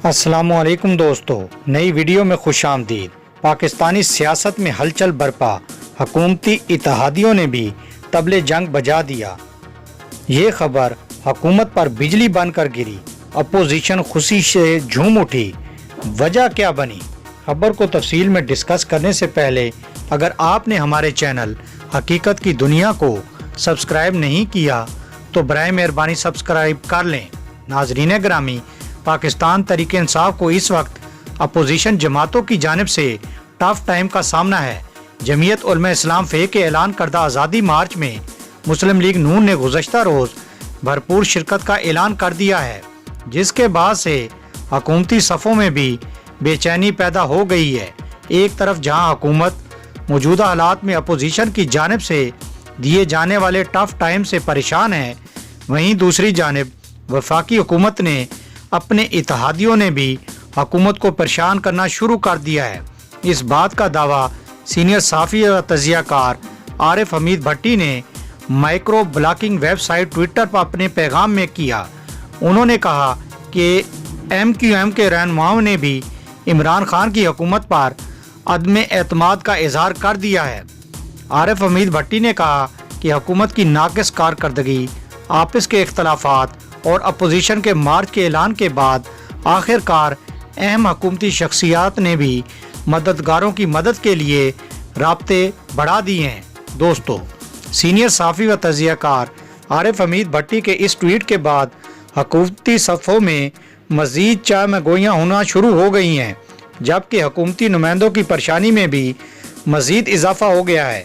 السلام علیکم دوستو، نئی ویڈیو میں خوش آمدید۔ پاکستانی سیاست میں ہلچل برپا، حکومتی اتحادیوں نے بھی طبلِ جنگ بجا دیا۔ یہ خبر حکومت پر بجلی بن کر گری، اپوزیشن خوشی سے جھوم اٹھی۔ وجہ کیا بنی؟ خبر کو تفصیل میں ڈسکس کرنے سے پہلے اگر آپ نے ہمارے چینل حقیقت کی دنیا کو سبسکرائب نہیں کیا تو برائے مہربانی سبسکرائب کر لیں۔ ناظرین گرامی، پاکستان تحریک انصاف کو اس وقت اپوزیشن جماعتوں کی جانب سے ٹف ٹائم کا سامنا ہے۔ جمعیت علماء اسلام فے کے اعلان کردہ آزادی مارچ میں مسلم لیگ نون نے گزشتہ روز بھرپور شرکت کا اعلان کر دیا ہے، جس کے بعد سے حکومتی صفوں میں بھی بے چینی پیدا ہو گئی ہے۔ ایک طرف جہاں حکومت موجودہ حالات میں اپوزیشن کی جانب سے دیے جانے والے ٹف ٹائم سے پریشان ہے، وہیں دوسری جانب وفاقی حکومت نے اپنے اتحادیوں نے بھی حکومت کو پریشان کرنا شروع کر دیا ہے۔ اس بات کا دعویٰ سینئر صحافی و تجزیہ کار عارف حمید بھٹی نے micro blogging website Twitter پر اپنے پیغام میں کیا۔ انہوں نے کہا کہ MQM کے رہنماؤں نے بھی عمران خان کی حکومت پر عدم اعتماد کا اظہار کر دیا ہے۔ عارف حمید بھٹی نے کہا کہ حکومت کی ناقص کارکردگی، آپس کے اختلافات اور اپوزیشن کے مارچ کے اعلان کے بعد آخر کار اہم حکومتی شخصیات نے بھی مددگاروں کی مدد کے لیے رابطے بڑھا دیے ہیں۔ دوستو، سینئر صحافی و تجزیہ کار عارف حمید بھٹی کے اس ٹویٹ کے بعد حکومتی صفوں میں مزید چائے میں گوئیاں ہونا شروع ہو گئی ہیں، جبکہ حکومتی نمائندوں کی پریشانی میں بھی مزید اضافہ ہو گیا ہے۔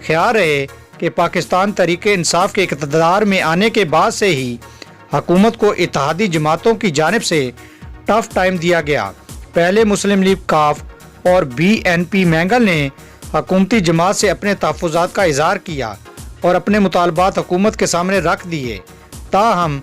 خیال رہے کہ پاکستان تحریک انصاف کے اقتدار میں آنے کے بعد سے ہی حکومت کو اتحادی جماعتوں کی جانب سے ٹف ٹائم دیا گیا۔ پہلے مسلم لیگ کاف اور BNP مینگل نے حکومتی جماعت سے اپنے تحفظات کا اظہار کیا اور اپنے مطالبات حکومت کے سامنے رکھ دیے۔ تاہم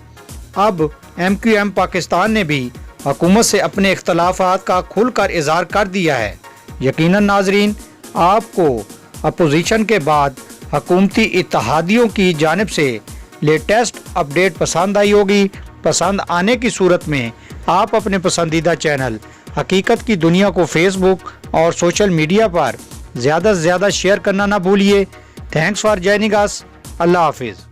اب MQM پاکستان نے بھی حکومت سے اپنے اختلافات کا کھل کر اظہار کر دیا ہے۔ یقیناً ناظرین، آپ کو اپوزیشن کے بعد حکومتی اتحادیوں کی جانب سے لیٹسٹ اپڈیٹ پسند آئی ہوگی۔ پسند آنے کی صورت میں آپ اپنے پسندیدہ چینل حقیقت کی دنیا کو فیس بک اور سوشل میڈیا پر زیادہ سے زیادہ شیئر کرنا نہ بھولیے۔ تھینکس فار جوائننگ اس۔ اللہ حافظ۔